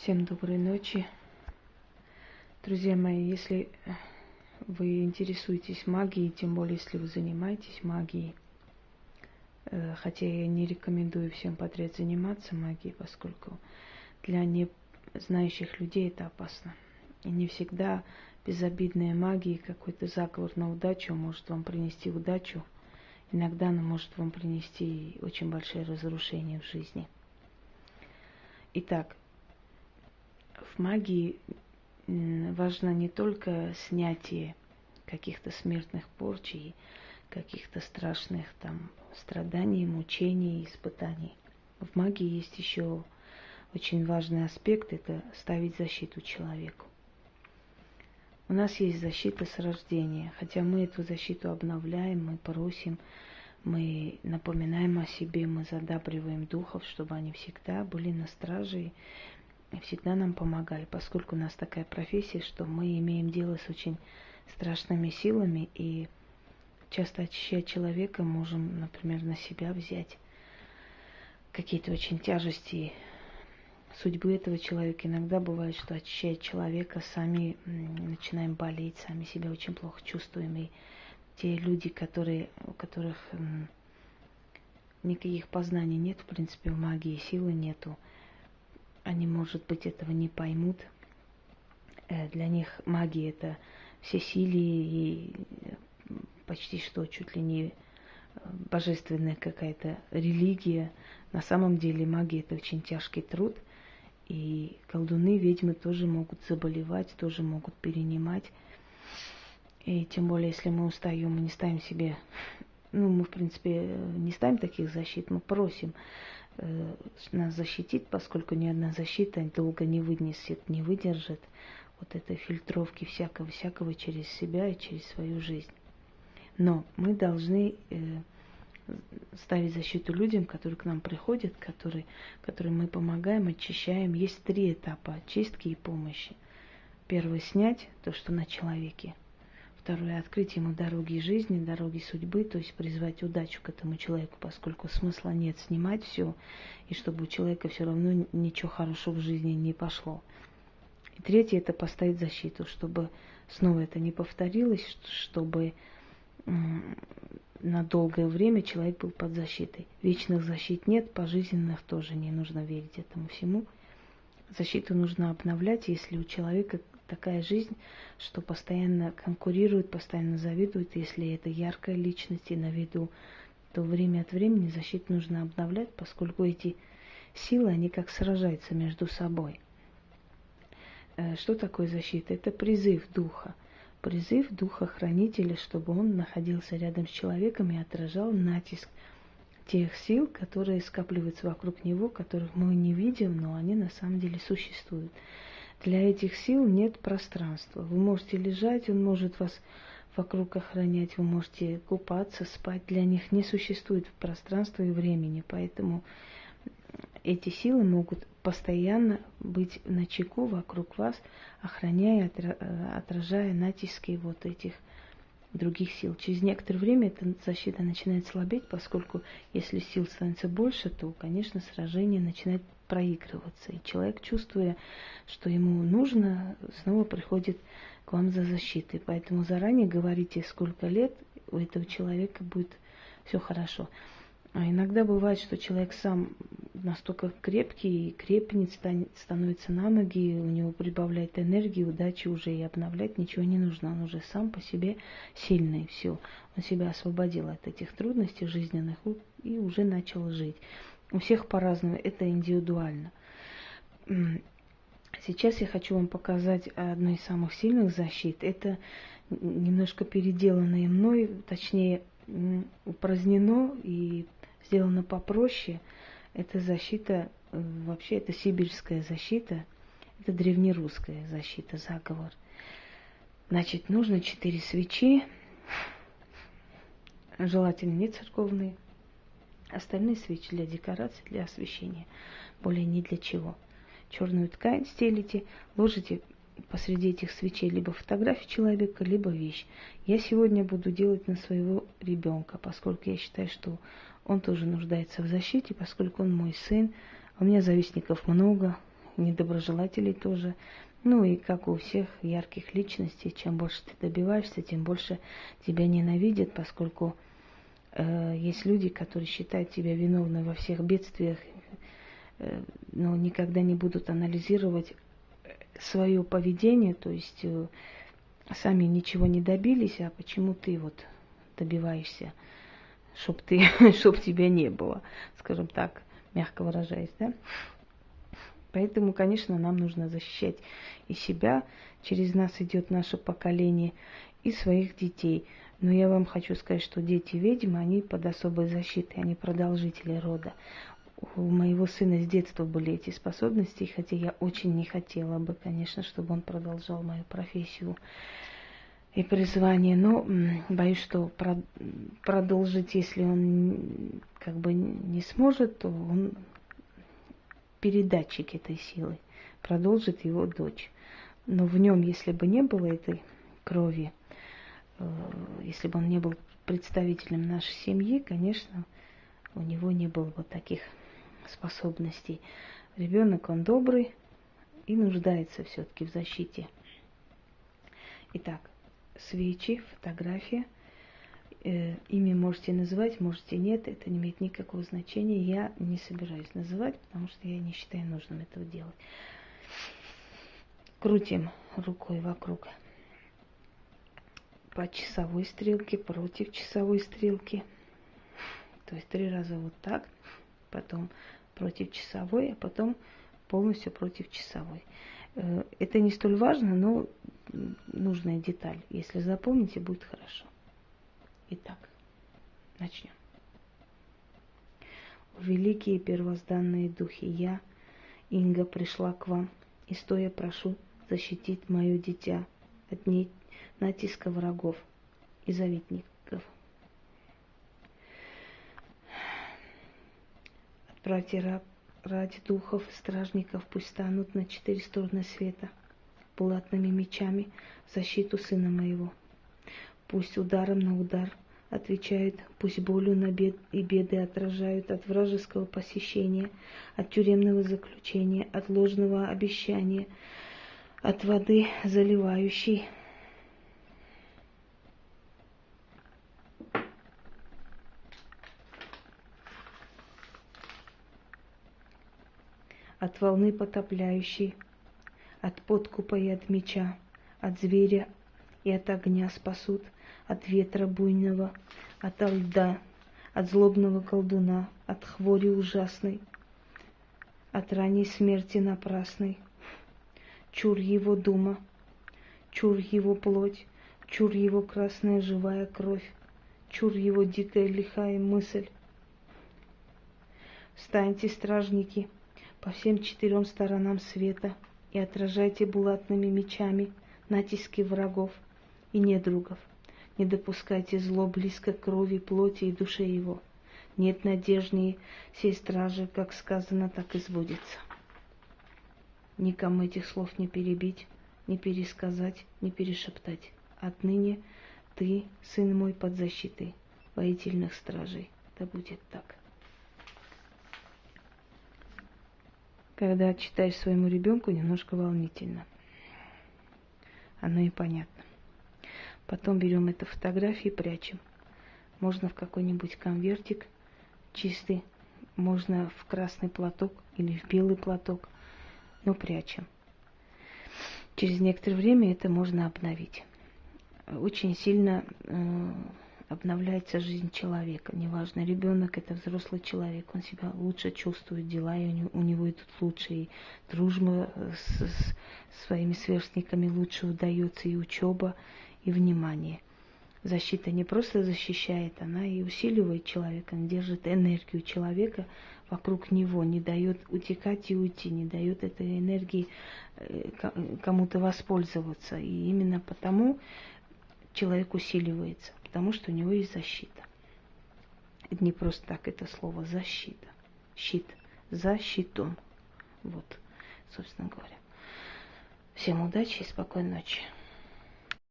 Всем доброй ночи. Друзья мои, если вы интересуетесь магией, тем более если вы занимаетесь магией, хотя я не рекомендую всем подряд заниматься магией, поскольку для незнающих людей это опасно. И не всегда безобидная магия, какой-то заговор на удачу может вам принести удачу. Иногда она может вам принести очень большие разрушения в жизни. Итак, в магии важно не только снятие каких-то смертных порчей, каких-то страшных там страданий, мучений, испытаний. В магии есть еще очень важный аспект – это ставить защиту человеку. У нас есть защита с рождения, хотя мы эту защиту обновляем, мы просим, мы напоминаем о себе, мы задабриваем духов, чтобы они всегда были на страже и всегда нам помогали, поскольку у нас такая профессия, что мы имеем дело с очень страшными силами и часто очищая человека можем, например, на себя взять какие-то очень тяжести судьбы этого человека. Иногда бывает, что очищая человека, сами начинаем болеть, сами себя очень плохо чувствуем. И те люди, у которых никаких познаний нет, в принципе, в магии силы нету, они, может быть, этого не поймут. Для них магия – это всесилие и почти что чуть ли не божественная какая-то религия. На самом деле магия – это очень тяжкий труд. И колдуны, ведьмы тоже могут заболевать, тоже могут перенимать. И тем более, если мы устаем и не ставим себе, мы, в принципе, не ставим таких защит, мы просим нас защитить, поскольку ни одна защита долго не вынесет, не выдержит вот этой фильтровки всякого через себя и через свою жизнь. Но мы должны ставить защиту людям, которые к нам приходят, которым мы помогаем, очищаем. Есть 3 этапа очистки и помощи. Первый – снять то, что на человеке. Второе – открыть ему дороги жизни, дороги судьбы, то есть призвать удачу к этому человеку, поскольку смысла нет снимать все, и чтобы у человека все равно ничего хорошего в жизни не пошло. И третье – это поставить защиту, чтобы снова это не повторилось, чтобы на долгое время человек был под защитой. Вечных защит нет, пожизненных тоже не нужно верить этому всему. Защиту нужно обновлять, если у человека такая жизнь, что постоянно конкурирует, постоянно завидует. Если это яркая личность и на виду, то время от времени защиту нужно обновлять, поскольку эти силы, они как сражаются между собой. Что такое защита? Это призыв духа. Призыв духа-хранителя, чтобы он находился рядом с человеком и отражал натиск тех сил, которые скапливаются вокруг него, которых мы не видим, но они на самом деле существуют. Для этих сил нет пространства. Вы можете лежать, он может вас вокруг охранять, вы можете купаться, спать. Для них не существует пространства и времени, поэтому эти силы могут постоянно быть начеку вокруг вас, охраняя, отражая натиски вот этих других сил. Через некоторое время эта защита начинает слабеть, поскольку если сил становится больше, то, конечно, сражение начинает проигрываться. И человек, чувствуя, что ему нужно, снова приходит к вам за защитой. Поэтому заранее говорите, сколько лет у этого человека будет все хорошо. А иногда бывает, что человек сам настолько крепкий и крепнет, становится на ноги, у него прибавляет энергии, удачи уже и обновлять ничего не нужно. Он уже сам по себе сильный, все. Он себя освободил от этих трудностей жизненных и уже начал жить. У всех по-разному, это индивидуально. Сейчас я хочу вам показать одну из самых сильных защит. Это немножко переделанное мной, точнее упразднено и сделано попроще. Это защита, вообще это сибирская защита, это древнерусская защита, заговор. Значит, нужно 4 свечи, желательно не церковные, остальные свечи для декорации, для освещения, более ни для чего. Черную ткань стелите, ложите посреди этих свечей либо фотографию человека, либо вещь. Я сегодня буду делать на своего ребенка, поскольку я считаю, что он тоже нуждается в защите, поскольку он мой сын. У меня завистников много, недоброжелателей тоже. Ну и как у всех ярких личностей, чем больше ты добиваешься, тем больше тебя ненавидят, поскольку есть люди, которые считают тебя виновной во всех бедствиях, но никогда не будут анализировать свое поведение, то есть сами ничего не добились, а почему ты вот добиваешься, чтоб тебя не было, скажем так, мягко выражаясь, да? Поэтому, конечно, нам нужно защищать и себя, через нас идет наше поколение, и своих детей. Но я вам хочу сказать, что дети ведьмы, они под особой защитой, они продолжители рода. У моего сына с детства были эти способности, хотя я очень не хотела бы, конечно, чтобы он продолжал мою профессию и призвание. Но боюсь, что продолжить, если он как бы не сможет, то он передатчик этой силы, продолжит его дочь. Но в нем, если бы не было этой крови, если бы он не был представителем нашей семьи, конечно, у него не было бы таких способностей. Ребенок, он добрый и нуждается все-таки в защите. Итак, свечи, фотография. Имя можете называть, можете нет, это не имеет никакого значения. Я не собираюсь называть, потому что я не считаю нужным этого делать. Крутим рукой вокруг по часовой стрелке, против часовой стрелки. То есть 3 раза вот так, потом против часовой, а потом полностью против часовой. Это не столь важно, но нужная деталь. Если запомните, будет хорошо. Итак, начнем. Великие первозданные духи, я, Инга, пришла к вам и стоя прошу защитить мое дитя от натиска врагов и завистников. Отправьте ради духов, стражников, пусть станут на 4 стороны света, булатными мечами в защиту сына моего. Пусть ударом на удар отвечают, пусть болью на беды отражают от вражеского посещения, от тюремного заключения, от ложного обещания, от воды заливающей, от волны потопляющей, от подкупа и от меча, от зверя и от огня спасут, от ветра буйного, от льда, от злобного колдуна, от хвори ужасной, от ранней смерти напрасной. Чур его дума, чур его плоть, чур его красная живая кровь, чур его дикая лихая мысль. Встаньте, стражники, по всем 4 сторонам света и отражайте булатными мечами натиски врагов и недругов. Не допускайте зло близко к крови, плоти и душе его. Нет надежнее сей стражи, как сказано, так и сбудется. Никому этих слов не перебить, не пересказать, не перешептать. Отныне ты, сын мой, под защитой воительных стражей. Да будет так. Когда читаешь своему ребенку, немножко волнительно. Оно и понятно. Потом берем эту фотографию и прячем. Можно в какой-нибудь конвертик чистый, можно в красный платок или в белый платок, но прячем. Через некоторое время это можно обновить. Очень сильно обновляется жизнь человека. Неважно, ребенок это взрослый человек, он себя лучше чувствует, дела у него идут лучше, и дружба с своими сверстниками лучше удается, и учеба, и внимание. Защита не просто защищает, она и усиливает человека, она держит энергию человека вокруг него, не дает утекать и уйти, не дает этой энергии кому-то воспользоваться. И именно потому человек усиливается, потому что у него есть защита. Это не просто так это слово защита. Щит. За щитом. Вот, собственно говоря. Всем удачи и спокойной ночи.